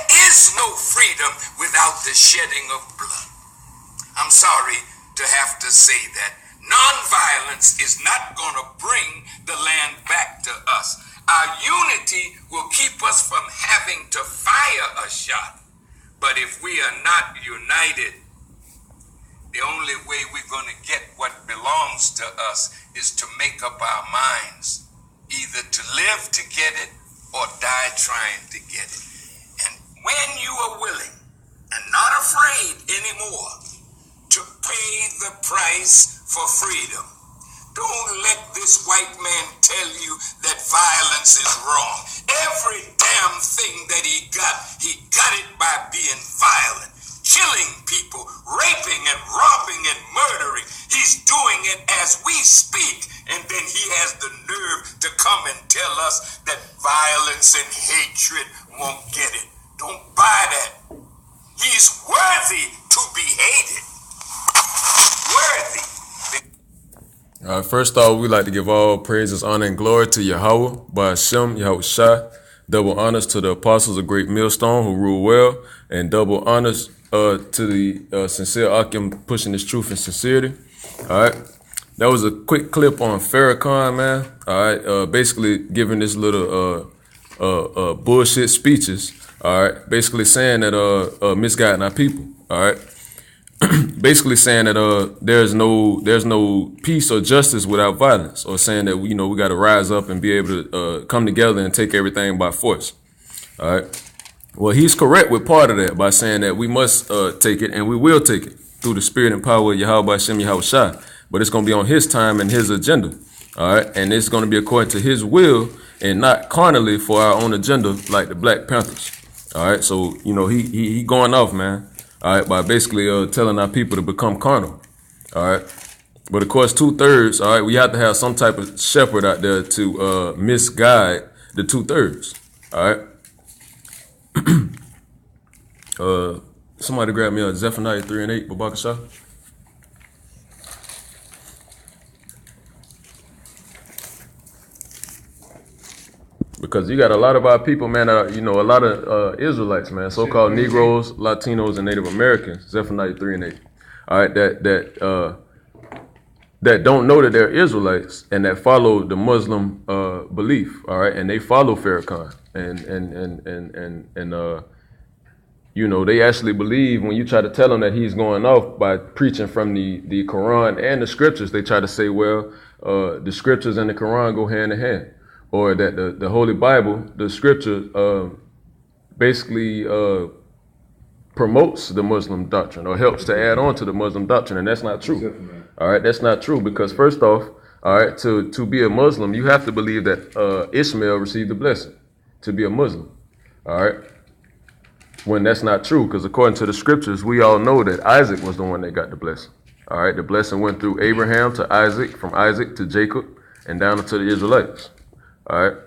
There is no freedom without the shedding of blood. I'm sorry to have to say that. Nonviolence is not going to bring the land back to us. Our unity will keep us from having to fire a shot. But if we are not united, the only way we're going to get what belongs to us is to make up our minds, either to live to get it or die trying to get it. And when you are willing and not afraid anymore to pay the price for freedom, don't let this white man tell you that violence is wrong. Every damn thing that he got it by being violent, killing people, raping and robbing and murdering. He's doing it as we speak. And then he has the nerve to come and tell us that violence and hatred won't get it. Don't buy that. He's worthy to be hated. Worthy. First off, we like to give all praises, honor, and glory to Yahweh, by Hashem, Yahweh Shah. Double honors to the apostles of Great Millstone who rule well, and double honors to the sincere Akim pushing this truth and sincerity. All right. That was a quick clip on Farrakhan, man. All right. Basically giving this little bullshit speeches. All right. Basically saying that misguiding our people. All right. Basically saying that there's no peace or justice without violence, or saying that we got to rise up and be able to come together and take everything by force. All right. Well, he's correct with part of that by saying that we must take it, and we will take it through the spirit and power of Yahweh Hashem Yahweh Shah. But it's going to be on his time and his agenda. All right. And it's going to be according to his will and not carnally for our own agenda like the Black Panthers. All right. So, he going off, man. All right, by basically telling our people to become carnal. All right. But of course, 2/3, all right, we have to have some type of shepherd out there to misguide the 2/3. All right. Somebody grab me a Zephaniah 3:8, Babakashah. Because you got a lot of our people, man, a lot of Israelites, man, so-called Negroes, Latinos, and Native Americans, Zephaniah 3:8, all right, that don't know that they're Israelites and that follow the Muslim belief, all right, and they follow Farrakhan, and they actually believe when you try to tell them that he's going off by preaching from the Quran and the scriptures, they try to say, well, the scriptures and the Quran go hand in hand. Or that the Holy Bible, the scripture, basically promotes the Muslim doctrine or helps to add on to the Muslim doctrine. And that's not true. All right, that's not true because first off, all right, to be a Muslim, you have to believe that Ishmael received the blessing to be a Muslim. All right. When that's not true, because according to the scriptures, we all know that Isaac was the one that got the blessing. All right. The blessing went through Abraham to Isaac, from Isaac to Jacob, and down to the Israelites. All right.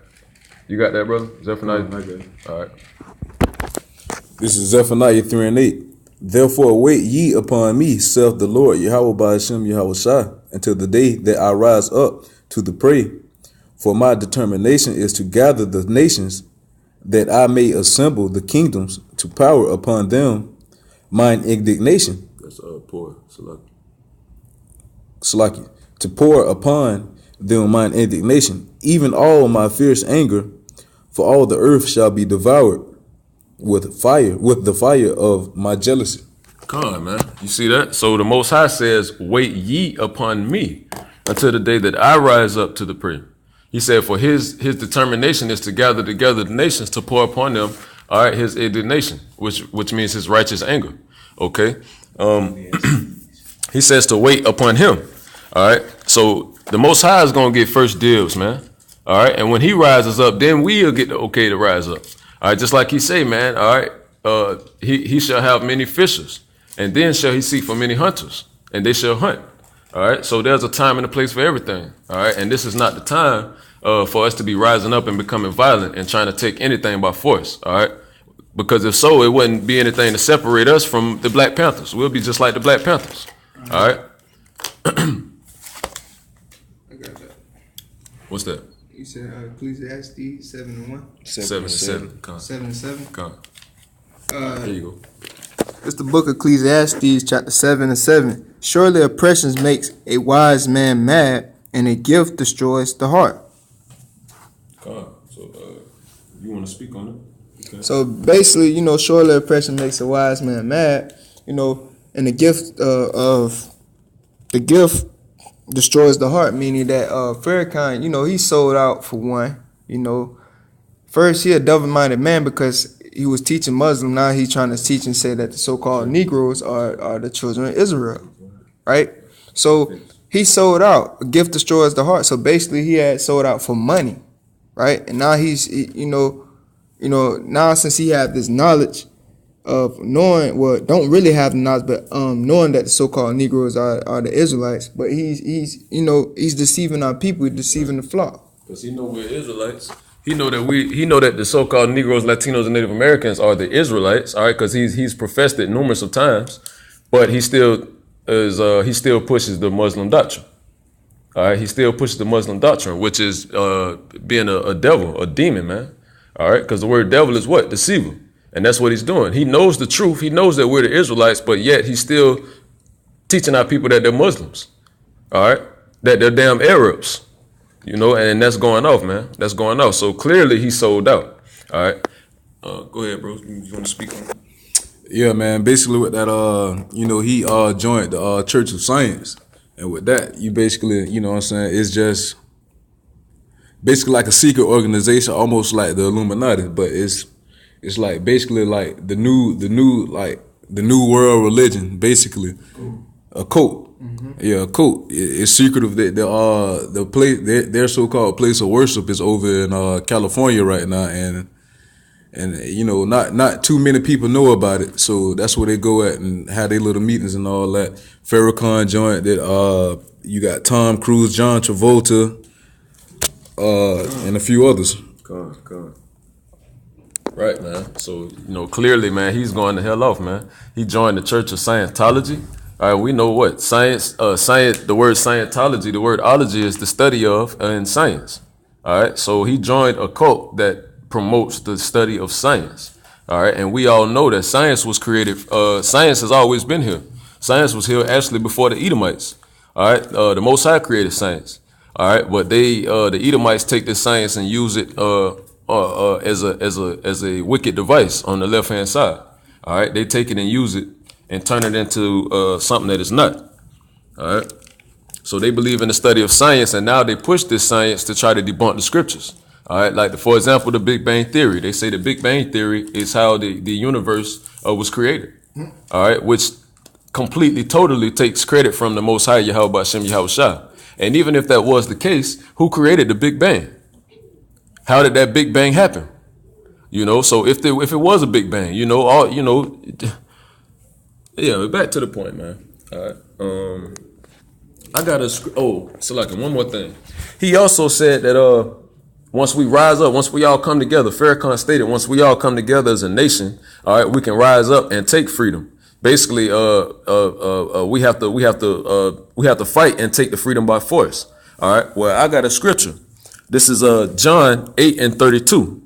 You got that, brother? Zephaniah? All right. This is Zephaniah 3:8. Therefore wait ye upon me, saith the Lord, Yahweh by Hashem Yahweh Shah, until the day that I rise up to the prey. For my determination is to gather the nations, that I may assemble the kingdoms to power upon them mine indignation. That's pour, Salaki. To pour upon them mine indignation, even all my fierce anger, for all the earth shall be devoured with the fire of my jealousy. Come on, man. You see that? So the Most High says, wait ye upon me until the day that I rise up to the prey. He said, for his determination is to gather together the nations to pour upon them, all right, his indignation, which means his righteous anger. Okay. He says to wait upon him. All right. So the Most High is going to get first dibs, man. All right. And when he rises up, then we'll get the okay to rise up. All right. Just like he say, man. All right. He shall have many fishers, and then shall he seek for many hunters, and they shall hunt. All right. So there's a time and a place for everything. All right. And this is not the time for us to be rising up and becoming violent and trying to take anything by force. All right. Because if so, it wouldn't be anything to separate us from the Black Panthers. We'll be just like the Black Panthers. All right. What's that? You said Ecclesiastes 7:1. 7:7. 7:7. Come. Here you go. It's the book of Ecclesiastes, chapter 7 and 7. Surely oppression makes a wise man mad, and a gift destroys the heart. So, you want to speak on it? Okay. So basically, surely oppression makes a wise man mad, and the gift destroys the heart, meaning that Farrakhan, he sold out for one. First he a double-minded man because he was teaching Muslim. Now he's trying to teach and say that the so-called Negroes are the children of Israel, right? So he sold out. A gift destroys the heart. So basically he had sold out for money, right? And now now since he had this knowledge of knowing, don't really have the knowledge, but knowing that the so-called Negroes are the Israelites, but he's deceiving our people, he's deceiving the flock. Because he know we're Israelites. He know that the so-called Negroes, Latinos, and Native Americans are the Israelites. All right, because he's professed it numerous of times, but he still pushes the Muslim doctrine. All right, he still pushes the Muslim doctrine, which is being a devil, a demon, man. All right, because the word devil is what? Deceiver. And that's what he's doing. He knows the truth. He knows that we're the Israelites, but yet he's still teaching our people that they're Muslims. All right, that they're damn Arabs. And that's going off, man. That's going off. So clearly he sold out. All right. Go ahead, bro. You want to speak on it? Yeah, man. Basically with that, he joined the Church of Science. And with that, you basically, what I'm saying, it's just basically like a secret organization, almost like the Illuminati, but it's like basically like the new world religion, basically. A cult. Mm-hmm. Yeah, a cult. It's secretive that the place, their so-called place of worship is over in California right now, and not too many people know about it. So that's where they go at and have their little meetings and all that. Farrakhan joined it. You got Tom Cruise, John Travolta, and a few others. God. Right, man. So clearly, man, he's going the hell off, man. He joined the Church of Scientology. All right, we know what science. The word Scientology, the word ology is the study of in science. All right, so he joined a cult that promotes the study of science. All right, and we all know that science was created. Science has always been here. Science was here actually before the Edomites. All right, the Most High created science. All right, but the Edomites take this science and use it as a wicked device on the left hand side. All right, they take it and use it and turn it into something that it's not. All right. So they believe in the study of science, and now they push this science to try to debunk the scriptures. All right. Like, for example, the Big Bang Theory. They say the Big Bang Theory is how the universe was created. All right. Which completely, totally takes credit from the Most High, Yahweh Ba'Shem Yahweh Shah. And even if that was the case, who created the Big Bang? How did that Big Bang happen? So if it was a Big Bang, yeah, back to the point, man. All right. I got Salaki, one more thing. He also said that once we rise up, once we all come together, Farrakhan stated, once we all come together as a nation, all right, we can rise up and take freedom. Basically, we have to fight and take the freedom by force. All right. Well, I got a scripture. This is John 8:32.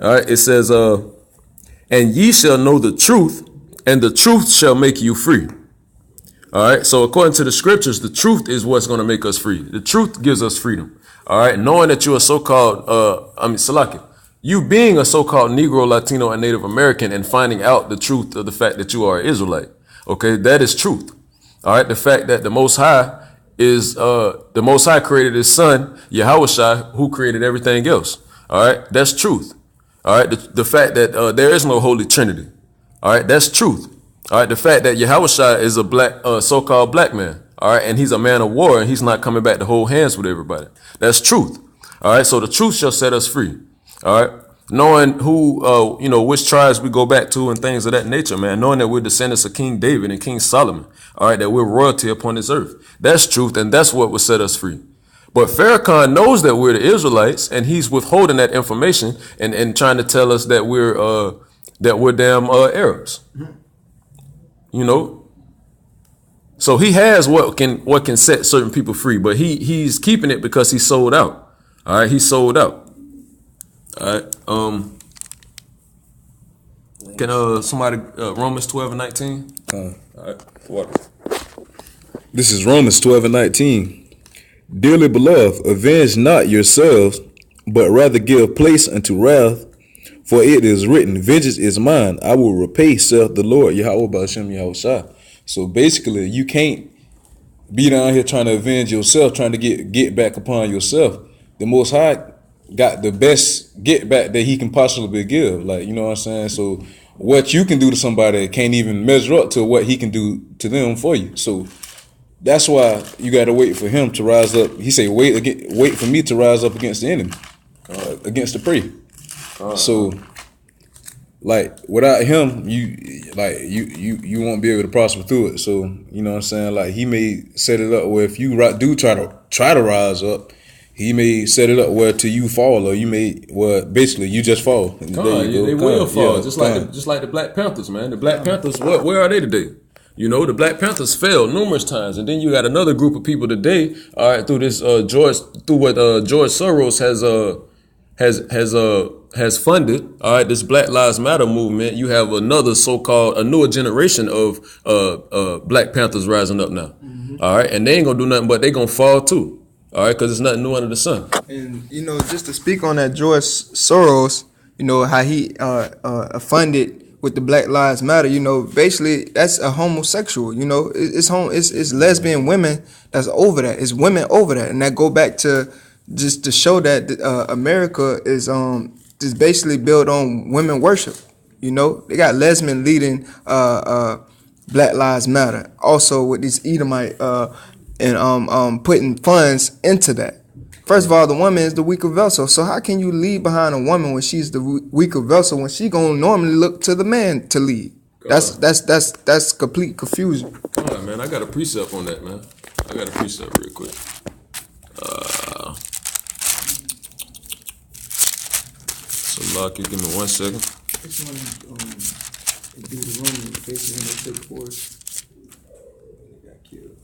All right. It says, and ye shall know the truth, and the truth shall make you free. All right. So according to the scriptures, the truth is what's going to make us free. The truth gives us freedom. All right. Knowing that you're a so-called, Salaki, you being a so-called Negro, Latino, and Native American and finding out the truth of the fact that you are an Israelite. Okay. That is truth. All right. The fact that the Most High created his son, Yahweh Shai, who created everything else. All right. That's truth. All right. The fact that there is no Holy Trinity. All right, that's truth. All right, the fact that Yahweh Shai is a black, so-called black man. All right, and he's a man of war, and he's not coming back to hold hands with everybody. That's truth. All right, so the truth shall set us free. All right, knowing who, which tribes we go back to and things of that nature, man. Knowing that we're descendants of King David and King Solomon. All right, that we're royalty upon this earth. That's truth, and that's what will set us free. But Farrakhan knows that we're the Israelites, and he's withholding that information and trying to tell us that we're damn Arabs. So he has what can set certain people free, but he's keeping it because he sold out. All right, he sold out. All right. Can somebody Romans 12 and 19? Con. All right. What? This is Romans 12 and 19. Dearly beloved, avenge not yourselves, but rather give place unto wrath. For it is written, vengeance is mine, I will repay, saith the Lord, Yahweh Ba'ashem Yahushua. So basically, you can't be down here trying to avenge yourself, trying to get back upon yourself. The Most High got the best get back that he can possibly give. Like, you know what I'm saying? So what you can do to somebody can't even measure up to what he can do to them for you. So that's why you got to wait for him to rise up. He say, wait for me to rise up against the enemy, against the prey. So, like, without him, you won't be able to prosper through it. So, you know what I'm saying? Like, he may set it up where if you do try to rise up, he may set it up where till you fall, or basically you just fall. They will fall, just like the Black Panthers, man. The Black Panthers, where are they today? You know, the Black Panthers failed numerous times, and then you got another group of people today. All right, through this what George Soros has funded. All right, this Black Lives Matter movement. You have another a newer generation of Black Panthers rising up now. Mm-hmm. All right, and they ain't gonna do nothing but they gonna fall too. All right, because it's nothing new under the sun. And you know, just to speak on that, George Soros, you know how he funded with the Black Lives Matter. You know, basically that's a homosexual. You know, it's lesbian women that's over that. It's women over that, and that go back to just to show that America is basically built on women worship. You know, they got lesbian leading Black Lives Matter. Also with these Edomite and putting funds into that. First of all, the woman is the weaker vessel. So how can you lead behind a woman when she's the weaker vessel when she gonna normally look to the man to lead? That's complete confusion. All right, man. I got a precept on that, man. I got a precept real quick. So, Lock, you give me 1 second. This one, Deuteronomy, basically when they took force, they got killed.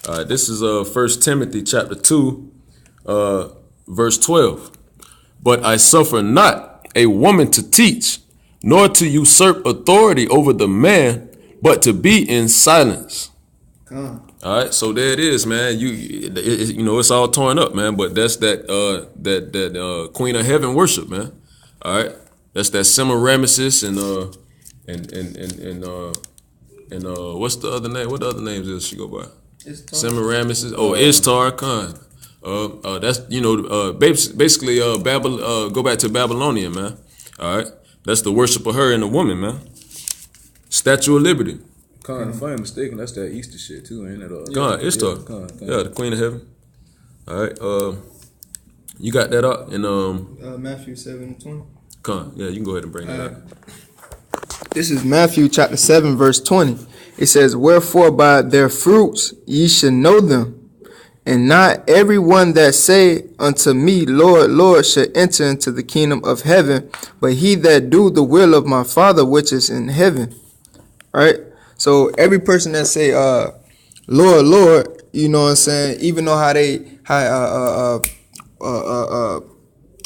All right, this is 1 Timothy chapter 2, verse 12. But I suffer not a woman to teach, nor to usurp authority over the man, but to be in silence. All right, so there it is, man. You know, it's all torn up, man. But that's that Queen of Heaven worship, man. All right, that's that Semiramis and what's the other name? What other names is she go by? Semiramis. Ishtar Khan. That's basically go back to Babylonian, man. All right, that's the worship of her and the woman, man. Statue of Liberty. Khan, if I ain't mistaken, that's that Easter shit too, ain't it? Khan, Ishtar. Yeah, the Queen of Heaven. All right, you got that up in Matthew 7:20. Khan, yeah, you can go ahead and bring that up. This is Matthew chapter 7, verse 20. It says, wherefore by their fruits ye shall know them, and not every one that say unto me, Lord, Lord, shall enter into the kingdom of heaven, but he that do the will of my Father which is in heaven. All right. So every person that say, Lord, Lord, you know what I'm saying? Even though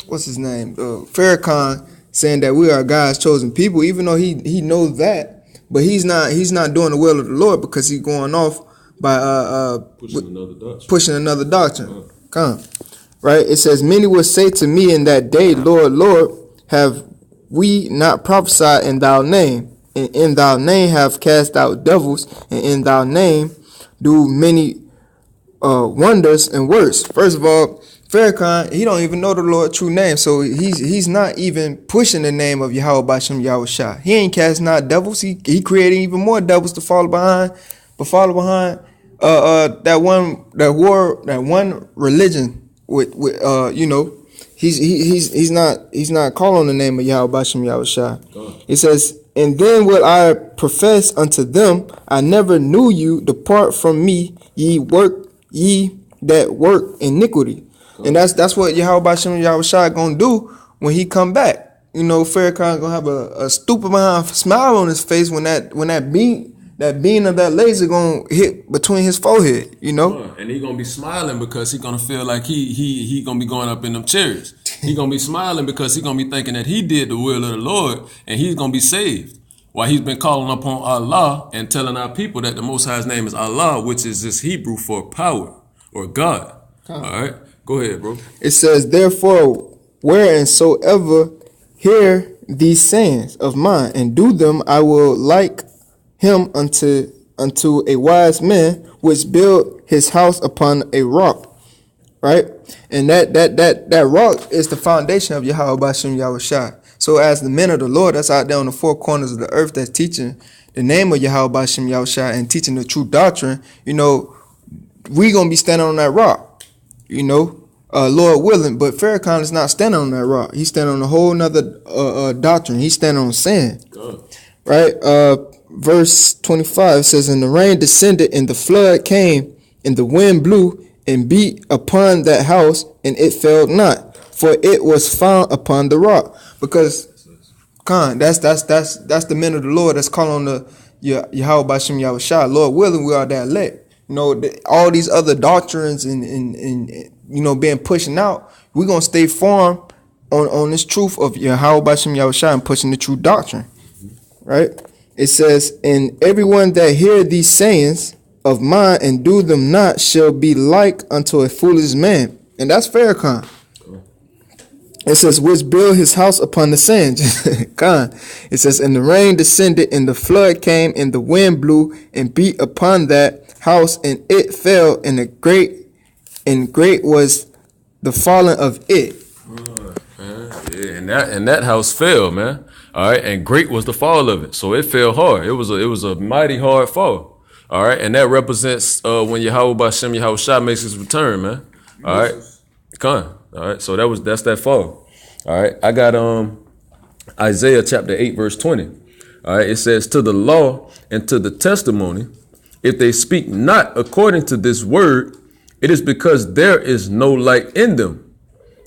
what's his name? Farrakhan saying that we are God's chosen people, even though he knows that, but he's not doing the will of the Lord because he's going off by pushing another doctrine. Come, right? It says, many will say to me in that day, Lord, Lord, have we not prophesied in thy name? And in thy name have cast out devils, and in thy name do many wonders and works. First of all, Farrakhan, he don't even know the Lord's true name, so he's not even pushing the name of Yahweh Ba'ashem Yahushua. He ain't casting out devils. He creating even more devils to follow behind, that one religion with you know. He's not calling the name of Yahweh Ba'ashem Yahushua. It says, and then will I profess unto them, I never knew you, depart from me, ye that work iniquity. And that's what Yahweh Ba'ashem Yahushua gonna do when he come back. You know, Farrakhan gonna have a stupid behind smile on his face when that beam of that laser gonna hit between his forehead, you know. And he gonna be smiling because he gonna feel like he gonna be going up in them chariots. He gonna be smiling because he gonna be thinking that he did the will of the Lord and he's gonna be saved. While he's been calling upon Allah and telling our people that the Most High's name is Allah, which is just Hebrew for power or God. All right, go ahead, bro. It says, therefore, wheresoever hear these sayings of mine and do them, I will like him unto a wise man which built his house upon a rock. Right? And that rock is the foundation of Yahweh Bashem Yahushua. So as the men of the Lord that's out there on the four corners of the earth that's teaching the name of Yahweh Bashem Yahushua and teaching the true doctrine, we gonna be standing on that rock, Lord willing. But Farrakhan is not standing on that rock. He's standing on a whole nother doctrine. He's standing on sand. Right? Verse 25 says, and the rain descended and the flood came and the wind blew and beat upon that house, and it fell not, for it was found upon the rock. Because, that's the men of the Lord that's calling on the Yahweh Bashem Yahushua. Lord willing, we are that elect. All these other doctrines and being pushing out, we're gonna stay firm on this truth of Yahweh Bashem Yahushua and pushing the true doctrine. Right? It says, and everyone that hear these sayings of mine and do them not shall be like unto a foolish man. And that's Farrakhan. It says, which built his house upon the sand. It says, and the rain descended and the flood came and the wind blew and beat upon that house and it fell, and great was the falling of it. Yeah, and that house fell, man. All right, and great was the fall of it. So it fell hard. It was a mighty hard fall. All right, and that represents when Yahweh Bashem Yahushua makes his return, man. All right, all right, so that's that fall. All right, I got Isaiah chapter 8 verse 20. All right, it says, to the law and to the testimony, if they speak not according to this word, it is because there is no light in them.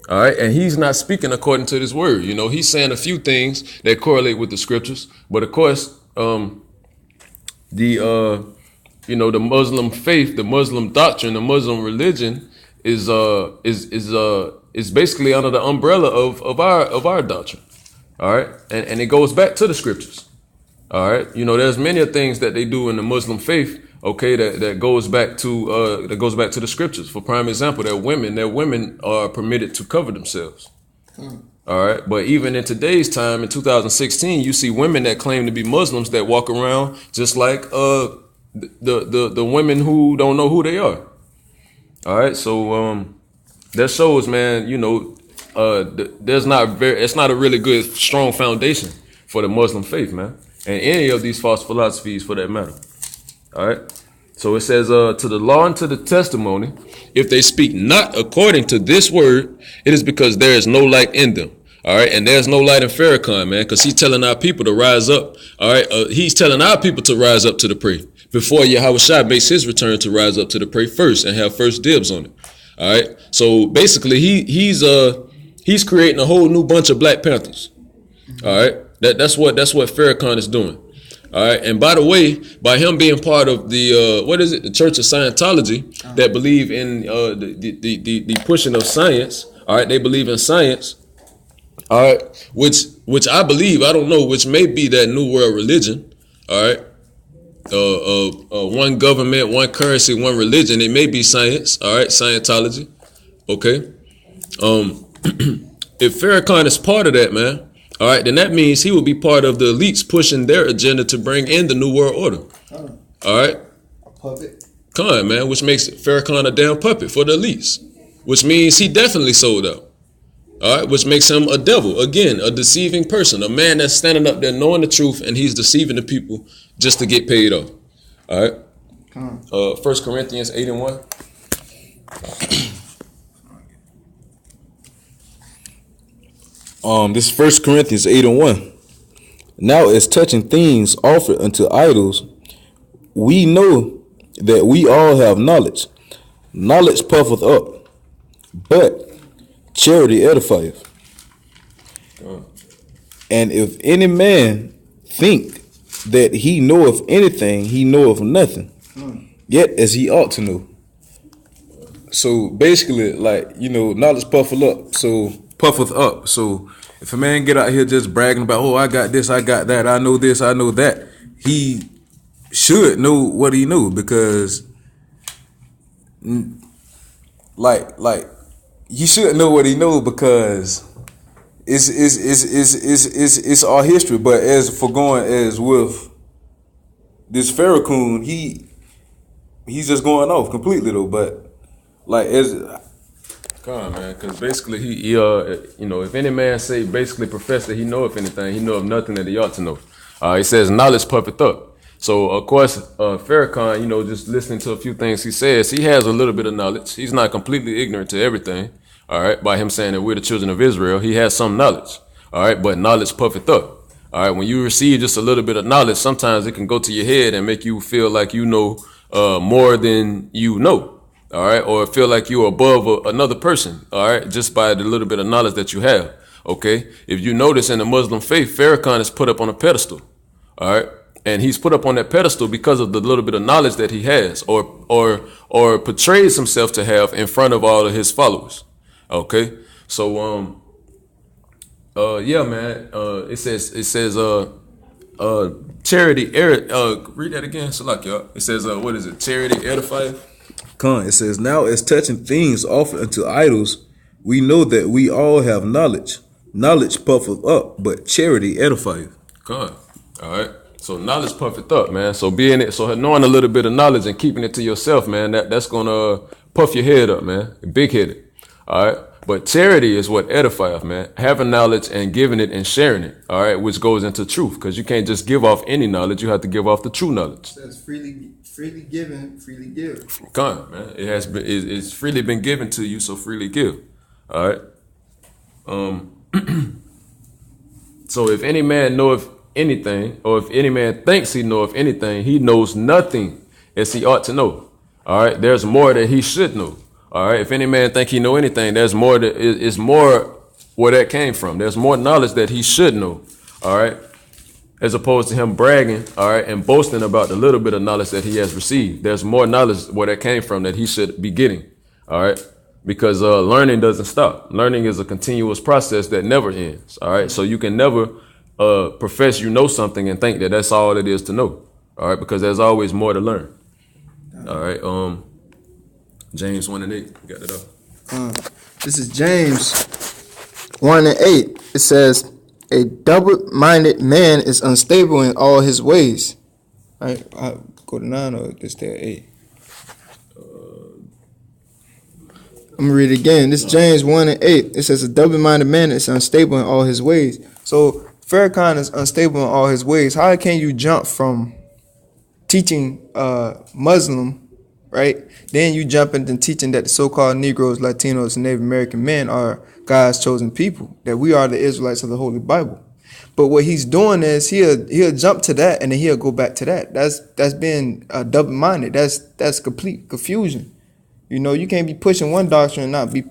All right, and he's not speaking according to this word. He's saying a few things that correlate with the scriptures, but of course, the Muslim faith, the Muslim doctrine, the Muslim religion is basically under the umbrella of our doctrine. All right, and it goes back to the scriptures. All right, there's many things that they do in the Muslim faith. Okay, that goes back to the scriptures. For prime example, that women are permitted to cover themselves. All right, but even in today's time, in 2016, you see women that claim to be Muslims that walk around just like the women who don't know who they are. All right, so that shows, man, it's not a really good strong foundation for the Muslim faith, man, and any of these false philosophies for that matter. All right, so it says to the law and to the testimony, if they speak not according to this word, it is because there is no light in them. All right, and there's no light in Farrakhan, man, because he's telling our people to rise up. All right, he's telling our people to rise up to the prey before Yahushua makes his return to rise up to the prey first and have first dibs on it. All right, so basically he's creating a whole new bunch of Black Panthers. All right, that's what Farrakhan is doing. All right, and by the way, by him being part of the the Church of Scientology that believe in the pushing of science. All right, they believe in science. All right, which I believe, I don't know, which may be that new world religion. All right, one government, one currency, one religion. It may be science. All right, Scientology. Okay. If Farrakhan is part of that, man, all right, then that means he will be part of the elites pushing their agenda to bring in the new world order. All right, a puppet. Come on, man, which makes Farrakhan a damn puppet for the elites, which means he definitely sold out. All right, which makes him a devil, again, a deceiving person, a man that's standing up there knowing the truth and he's deceiving the people just to get paid off. All right. 1 Corinthians 8:1. This is 1 Corinthians 8:1. Now as touching things offered unto idols, we know that we all have knowledge. Knowledge puffeth up, but charity edifieth. And if any man think that he knoweth anything, he knoweth nothing, yet as he ought to know. So basically, like, knowledge puffeth up. So puffeth up. So if a man get out here just bragging about, oh, I got this, I got that, I know this, I know that, he should know what he knew, because like you should know what he know, because it's our history. But as for going as with this Farrakhan, he's just going off completely though. But like as Come on, man, because basically if any man say basically profess that he know of anything, he know of nothing that he ought to know. He says knowledge puffeth up. So of course, Farrakhan, just listening to a few things he says, he has a little bit of knowledge. He's not completely ignorant to everything. All right, by him saying that we're the children of Israel, he has some knowledge. All right, but knowledge puffeth up. All right, when you receive just a little bit of knowledge, sometimes it can go to your head and make you feel like you know more than you know. All right, or feel like you're above another person. All right, just by the little bit of knowledge that you have. Okay, if you notice in the Muslim faith, Farrakhan is put up on a pedestal. All right, and he's put up on that pedestal because of the little bit of knowledge that he has, or portrays himself to have in front of all of his followers. Okay, so yeah, man. It says charity. Read that again, Salakia. It says what is it? Charity edifieth. it says, now as touching things offered unto idols, we know that we all have knowledge. Knowledge puffeth up, but charity edifieth. All right. So knowledge puffeth up, man. So knowing a little bit of knowledge and keeping it to yourself, man, that's gonna puff your head up, man. Big headed. All right. But charity is what edifieth, man. Having knowledge and giving it and sharing it. All right, which goes into truth, because you can't just give off any knowledge. You have to give off the true knowledge. That's freely given, freely give. Come on, man. It's freely been given to you, so freely give. All right. So if any man knoweth anything, or if any man thinks he knoweth anything, he knows nothing as he ought to know. All right. There's more that he should know. All right. If any man think he know anything, there's more that is more where that came from. There's more knowledge that he should know. All right. As opposed to him bragging, all right, and boasting about the little bit of knowledge that he has received. There's more knowledge where that came from that he should be getting. All right. Because learning doesn't stop. Learning is a continuous process that never ends. All right. So you can never profess you know something and think that that's all it is to know. All right. Because there's always more to learn. All right. James 1 and 8. You got it up. This is James 1 and 8. It says, a double-minded man is unstable in all his ways. All right. I'll go to 9 or just stay at 8. I'm going to read it again. This is James 1 and 8. It says, a double-minded man is unstable in all his ways. So Farrakhan is unstable in all his ways. How can you jump from teaching Muslim, right? Then you jump into teaching that the so-called Negroes, Latinos, and Native American men are God's chosen people, that we are the Israelites of the Holy Bible. But what he's doing is he'll jump to that and then he'll go back to that. That's being double-minded. That's complete confusion. You can't be pushing one doctrine and not be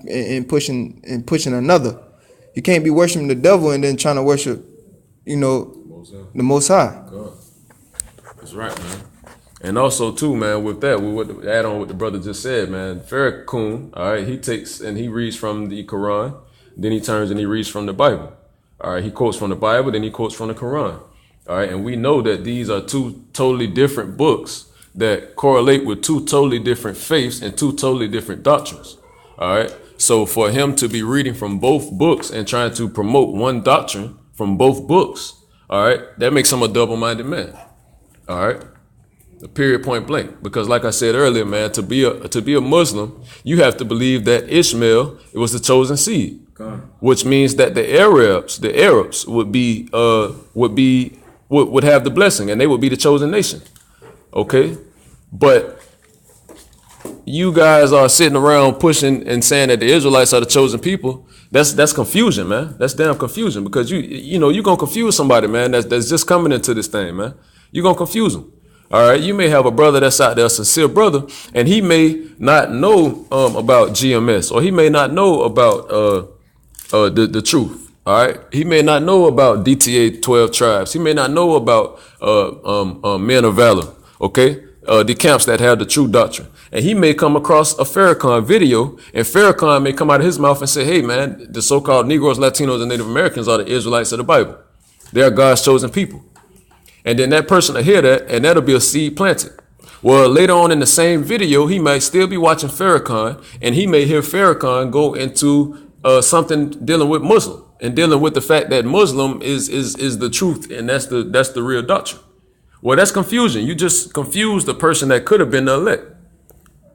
pushing another. You can't be worshiping the devil and then trying to worship, the Most High. God. That's right, man. And also too, man, with that, we would add on what the brother just said, man. Farrakhan, all right, he takes and he reads from the Quran, then he turns and he reads from the Bible. All right, he quotes from the Bible, then he quotes from the Quran. All right, and we know that these are two totally different books that correlate with two totally different faiths and two totally different doctrines. All right, so for him to be reading from both books and trying to promote one doctrine from both books, all right, that makes him a double-minded man. All right. The period, point blank. Because like I said earlier, man, to be a Muslim, you have to believe that Ishmael, it was the chosen seed, which means that the Arabs would have the blessing and they would be the chosen nation. Okay, but you guys are sitting around pushing and saying that the Israelites are the chosen people. That's confusion, man. That's damn confusion, because you're gonna confuse somebody, man. That's just coming into this thing, man. You're gonna confuse them. All right, you may have a brother that's out there, a sincere brother, and he may not know about GMS, or he may not know about the truth. All right, he may not know about DTA 12 tribes. He may not know about Men of Valor. Okay, the camps that have the true doctrine. And he may come across a Farrakhan video, and Farrakhan may come out of his mouth and say, hey, man, the so-called Negroes, Latinos, and Native Americans are the Israelites of the Bible. They are God's chosen people. And then that person will hear that, and that'll be a seed planted. Well, later on in the same video, he might still be watching Farrakhan, and he may hear Farrakhan go into something dealing with Muslim and dealing with the fact that Muslim is the truth, and that's the real doctrine. Well, that's confusion. You just confused the person that could have been the elect.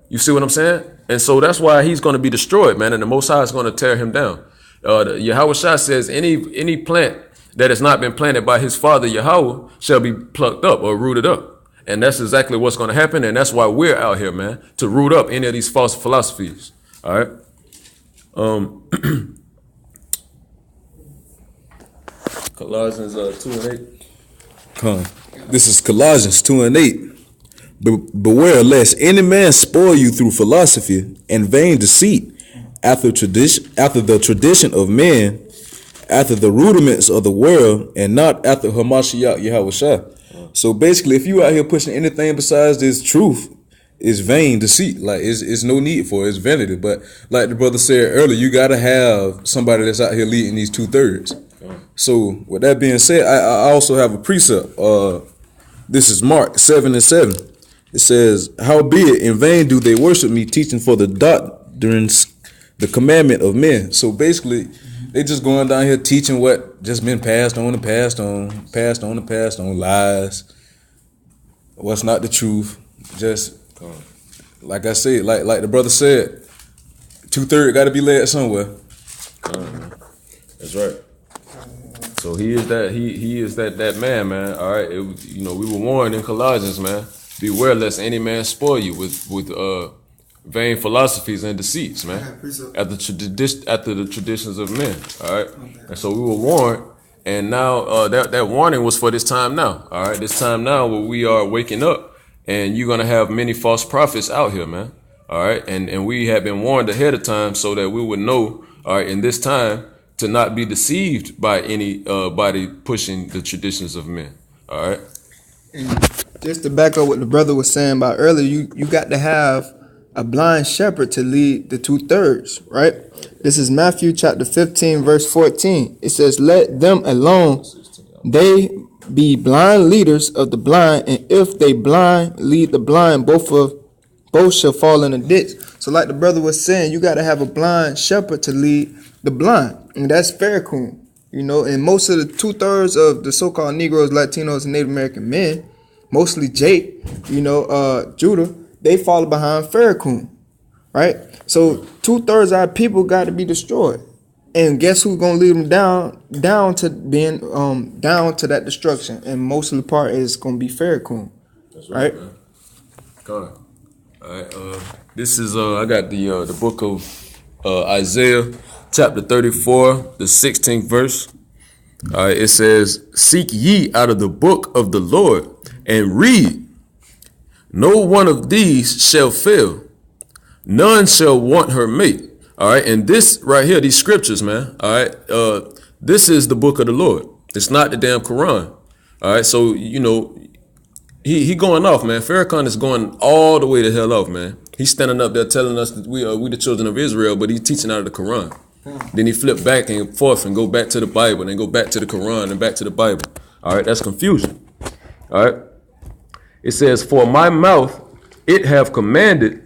You see what I'm saying? And so that's why he's going to be destroyed, man, and the Most High is going to tear him down. Yahweh Shah says any plant that has not been planted by his father Yahweh shall be plucked up or rooted up. And that's exactly what's going to happen. And that's why we're out here, man, to root up any of these false philosophies. All right. Colossians 2:8. Come. This is Colossians 2:8. Beware lest any man spoil you through philosophy and vain deceit, after the tradition of men, after the rudiments of the world, and not after Hamashiach Yahweh Shah. So basically, if you out here pushing anything besides this truth, it's vain deceit. Like it's no need for it. It's vanity. But like the brother said earlier, you gotta have somebody that's out here leading these 2/3. So with that being said, I also have a precept. This is Mark 7:7. It says, howbeit in vain do they worship me, teaching for the doctrines, the commandment of men. So basically, they just going down here teaching what just been passed on and passed on, lies. What's not the truth. Just like I said, like the brother said, 2/3 got to be led somewhere. That's right. So he is that man. All right. We were warned in Colossians, man. Beware lest any man spoil you with vain philosophies and deceits, man. After the traditions of men. All right. And so we were warned, and now that warning was for this time now. All right. This time now where we are waking up, and you're gonna have many false prophets out here, man. All right. And we have been warned ahead of time so that we would know, all right, in this time, to not be deceived by any body pushing the traditions of men. All right. And just to back up what the brother was saying about earlier, you got to have a blind shepherd to lead the 2/3, right? This is Matthew chapter 15, verse 14. It says, let them alone. They be blind leaders of the blind, and if they blind lead the blind, both shall fall in a ditch. So like the brother was saying, you got to have a blind shepherd to lead the blind, and that's Farrakhan. And most of the 2/3 of the so-called Negroes, Latinos, and Native American men, mostly Jake, Judah, they fall behind Farrakhan, right? So 2/3 of our people got to be destroyed, and guess who's gonna lead them down to being down to that destruction? And most of the part is gonna be Farrakhan, That's right? Man. All right. This is I got the book of Isaiah. Chapter 34, the 16th verse. It says, seek ye out of the book of the Lord and read. No one of these shall fail. None shall want her mate. All right. And this right here, these scriptures, man. All right. This is the book of the Lord. It's not the damn Quran. All right. So, he going off, man. Farrakhan is going all the way to hell off, man. He's standing up there telling us that we the children of Israel, but he's teaching out of the Quran. Then he flipped back and forth and go back to the Bible and go back to the Quran and back to the Bible. All right, that's confusion. All right. It says, for my mouth it have commanded,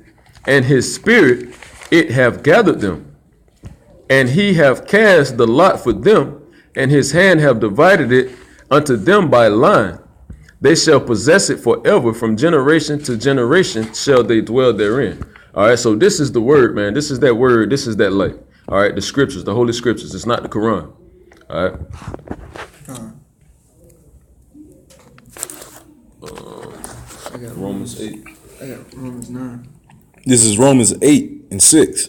and his spirit it have gathered them. And he have cast the lot for them, and his hand have divided it unto them by line. They shall possess it forever, from generation to generation shall they dwell therein. All right, so this is the word, man. This is that word. This is that light. All right, the scriptures, the holy scriptures. It's not the Quran. All right. I got Romans 8. I got Romans 9. This is Romans 8:6.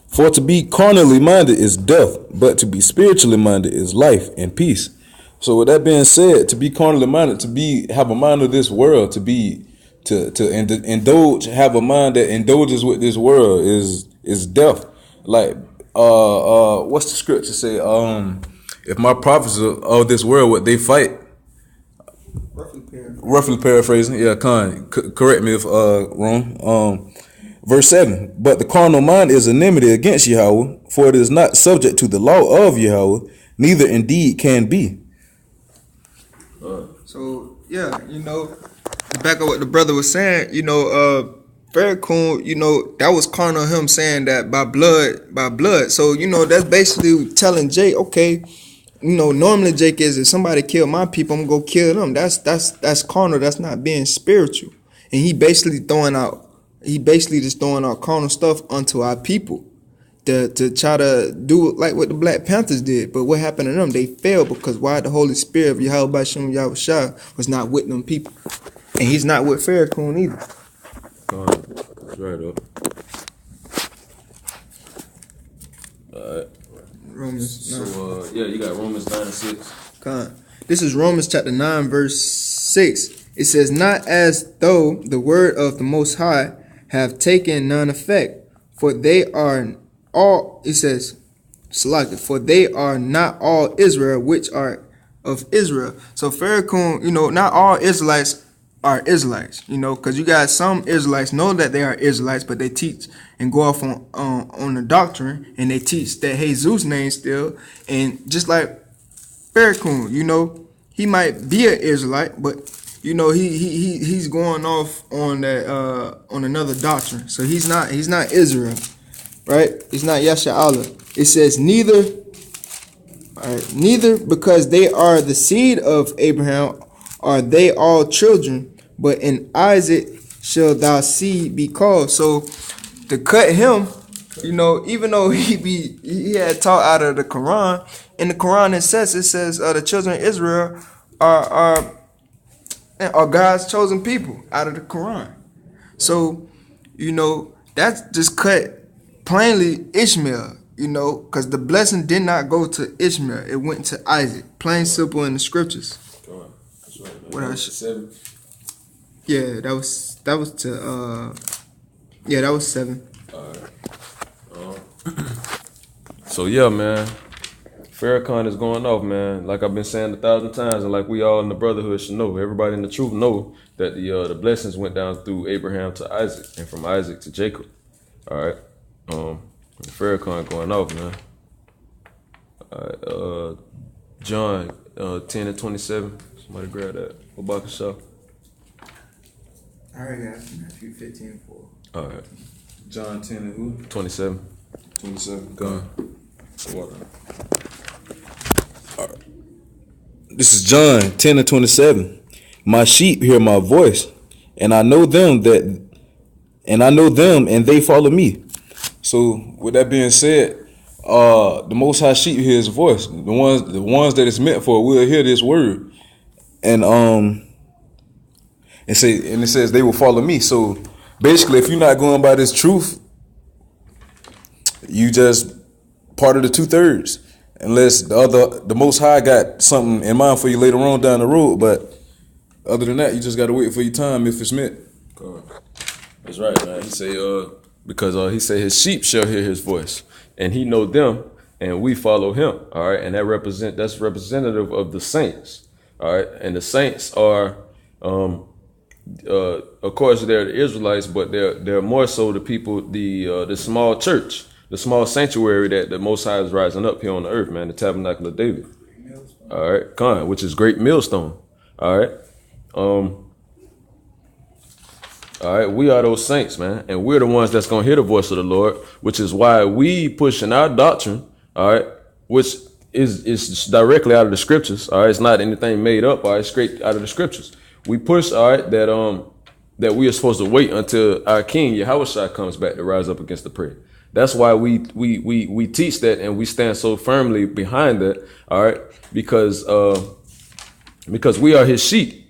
For to be carnally minded is death, but to be spiritually minded is life and peace. So with that being said, to be carnally minded, have a mind of this world, to indulge, have a mind that indulges with this world is death. Like what's the scripture say? If my prophets of this world, what they fight, roughly paraphrasing. Yeah, correct me if wrong. Verse 7. But the carnal mind is enmity against Yahweh, for it is not subject to the law of Yahweh, neither indeed can be. So yeah, back on what the brother was saying, Farrakhan, that was carnal him saying that by blood. So, that's basically telling Jake, okay, normally Jake is, if somebody kill my people, I'm gonna go kill them. That's carnal, that's not being spiritual. And he basically just throwing out carnal stuff onto our people to try to do like what the Black Panthers did. But what happened to them? They failed because why? The Holy Spirit of Yahweh Bashem Yahushua was not with them people. And he's not with Farrakhan either. That's right up. Alright. Romans 9. So you got Romans 9 and 6. This is Romans chapter 9, verse 6. It says, not as though the word of the Most High have taken none effect, for they are all, it says, selected, for they are not all Israel which are of Israel. So Farrakhan, not all Israelites are Israelites, because you got some Israelites know that they are Israelites, but they teach and go off on the doctrine, and they teach that Jesus name still. And just like Farrakhan, he might be an Israelite, but he's going off on that on another doctrine. So he's not Israel, right? He's not Yasha Allah. It says neither because they are the seed of Abraham are they all children, but in Isaac shall thy seed be called. So to cut him, even though he had taught out of the Quran, in the Quran it says the children of Israel are God's chosen people out of the Quran. So, that's just cut plainly Ishmael, because the blessing did not go to Ishmael. It went to Isaac. Plain simple in the scriptures. That's right. What else? 7. Yeah, that was to that was 7. So yeah, man. Farrakhan is going off, man. Like I've been saying 1,000 times, and like we all in the brotherhood should know, everybody in the truth know that the blessings went down through Abraham to Isaac, and from Isaac to Jacob. All right, Farrakhan going off, man. All right, John 10 and 27. Somebody grab that. Obaka Shaw. I already got Matthew 15:4. All right, John 10 and who? 27. 27. Go on. Water. All right. This is John 10 and 27. My sheep hear my voice, and I know them and they follow me. So with that being said, the Most High sheep hear his voice. The ones that it's meant for will hear this word. And it says they will follow me. So basically, if you're not going by this truth, you just part of the 2/3, unless the Most High got something in mind for you later on down the road. But other than that, you just gotta wait for your time if it's meant. That's right, man. He say because he say his sheep shall hear his voice, and he know them, and we follow him. All right, and that's representative of the saints. All right, and the saints are, of course, they're the Israelites, but they're more so the people, the small church. The small sanctuary that the Most High is rising up here on the earth, man, the tabernacle of David. All right, which is great millstone. All right. All right, we are those saints, man, and we're the ones that's gonna hear the voice of the Lord, which is why we pushing our doctrine, all right, which is directly out of the scriptures. All right, it's not anything made up. All right, straight out of the scriptures. We push, all right, that we are supposed to wait until our King Yahweh comes back to rise up against the prey. That's why we teach that, and we stand so firmly behind that, all right, because we are his sheep,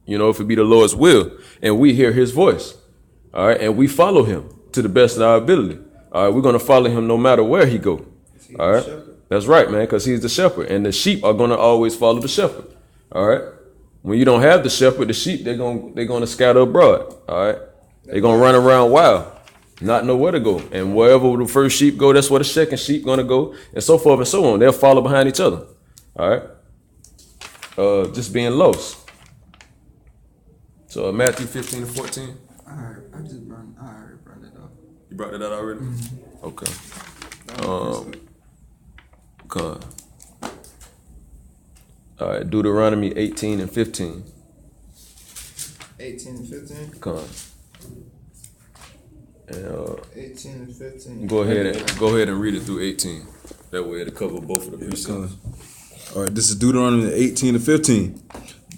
if it be the Lord's will, and we hear his voice, all right, and we follow him to the best of our ability, all right. We're going to follow him no matter where he go, all right. That's right, man, because he's the shepherd, and the sheep are going to always follow the shepherd, all right. When you don't have the shepherd, the sheep, they're going to scatter abroad, all right. They're going to run around wild, not know where to go, and wherever the first sheep go, that's where the second sheep gonna go, and so forth and so on. They'll follow behind each other. All right, just being lost. So Matthew 15 and 14. I already brought it up. You brought that out already? Mm-hmm. Okay. God. All right, Deuteronomy 18 and 15. 18 and 15? God. And 18 and 15. go ahead and read it through 18. That way it'll cover both of the precepts. All right, this is Deuteronomy 18 and 15.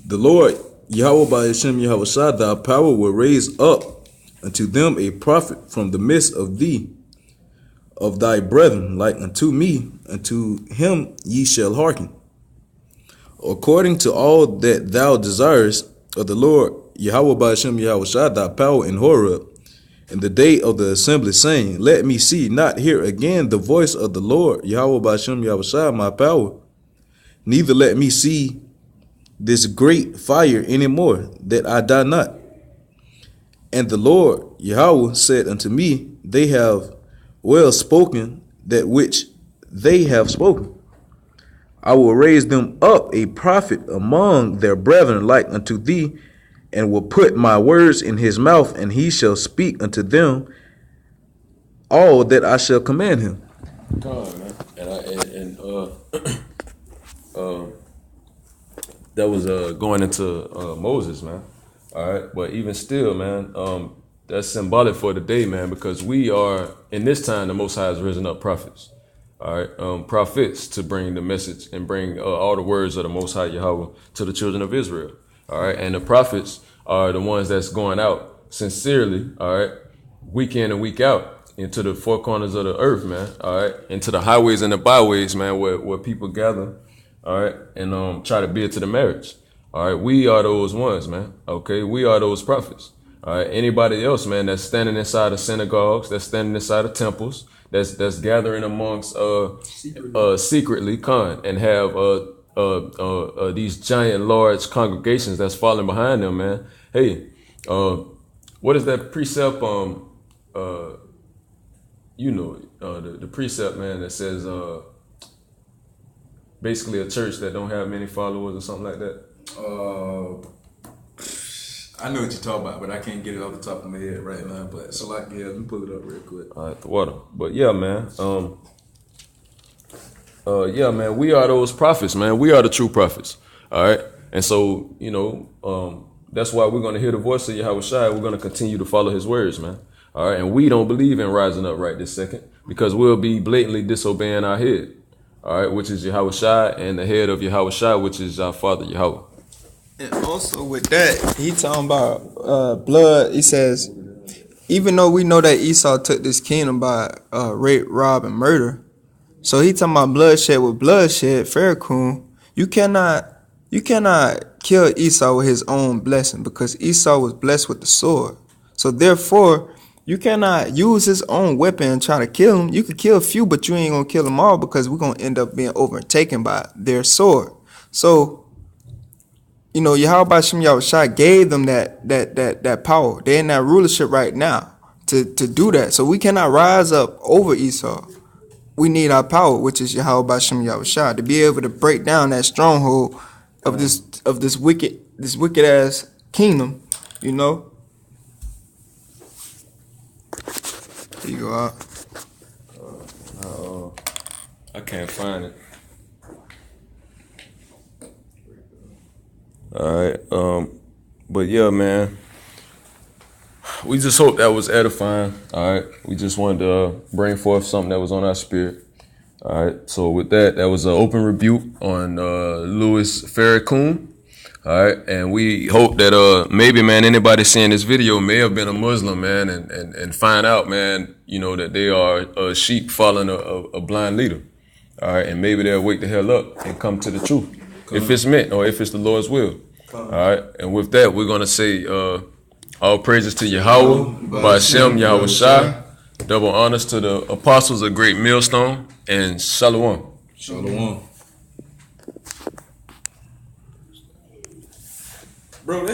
The Lord, Yahweh by Hashem Yahweh Shah, thy power will raise up unto them a prophet from the midst of thee, of thy brethren, like unto me, unto him ye shall hearken. According to all that thou desirest of the Lord, Yahweh by Hashem Yahweh Shah, thy power in Horeb, in the day of the assembly, saying, let me see, not hear again the voice of the Lord, Yahweh by Hashem Yahweh Shah, my power. Neither let me see this great fire any more, that I die not. And the Lord Yahweh said unto me, they have well spoken that which they have spoken. I will raise them up a prophet among their brethren like unto thee, and will put my words in his mouth, and he shall speak unto them all that I shall command him. God, man. That was going into Moses, man. All right, but even still, man, that's symbolic for the day, man, because we are in this time the Most High has risen up prophets. All right, prophets to bring the message and bring all the words of the Most High Yahweh to the children of Israel. All right, and the prophets are the ones that's going out sincerely. All right, week in and week out into the four corners of the earth, man. All right, into the highways and the byways, man, where people gather. All right, and try to build to the marriage. All right, we are those ones, man. Okay, we are those prophets. All right, anybody else, man, that's standing inside of synagogues, that's standing inside of temples, that's gathering amongst secretly, and have these giant large congregations that's falling behind them, man. Hey, what is that precept? The precept, man, that says basically a church that don't have many followers or something like that. I know what you're talking about, but I can't get it off the top of my head right now. But so let me pull it up real quick. All right, the water. But yeah, man. Man, we are those prophets, man. We are the true prophets. All right. And so, that's why we're going to hear the voice of Yahweh Shai. We're going to continue to follow his words, man. All right. And we don't believe in rising up right this second, because we'll be blatantly disobeying our head. All right. Which is Yahweh Shai, and the head of Yahweh Shai, which is our father Yahweh. And also with that, he talking about blood. He says, even though we know that Esau took this kingdom by rape, rob, and murder, so he talking about bloodshed with bloodshed. Farrakhan, you cannot kill Esau with his own blessing, because Esau was blessed with the sword. So therefore, you cannot use his own weapon and try to kill him. You could kill a few, but you ain't gonna kill them all, because we're gonna end up being overtaken by their sword. So, Yahweh Hashem Yahweh Shai gave them that power. They're in that rulership right now to do that. So we cannot rise up over Esau. We need our power, which is Yahweh Hashem Yahweh Shai, to be able to break down that stronghold of this wicked ass kingdom. Here you go out. I can't find it. All right. But yeah, man, we just hope that was edifying. All right. We just wanted to bring forth something that was on our spirit. All right. So with that was an open rebuke on Louis Farrakhan. All right. And we hope that maybe, man, anybody seeing this video may have been a Muslim, man, and find out, man, that they are a sheep following a blind leader. All right. And maybe they'll wake the hell up and come to the truth. If it's meant, or if it's the Lord's will. All right. And with that, we're going to say all praises to Yahweh, by Hashem, Yahweh Shai, double honors to the apostles of Great Millstone, and Shalom. Shalom. Bro,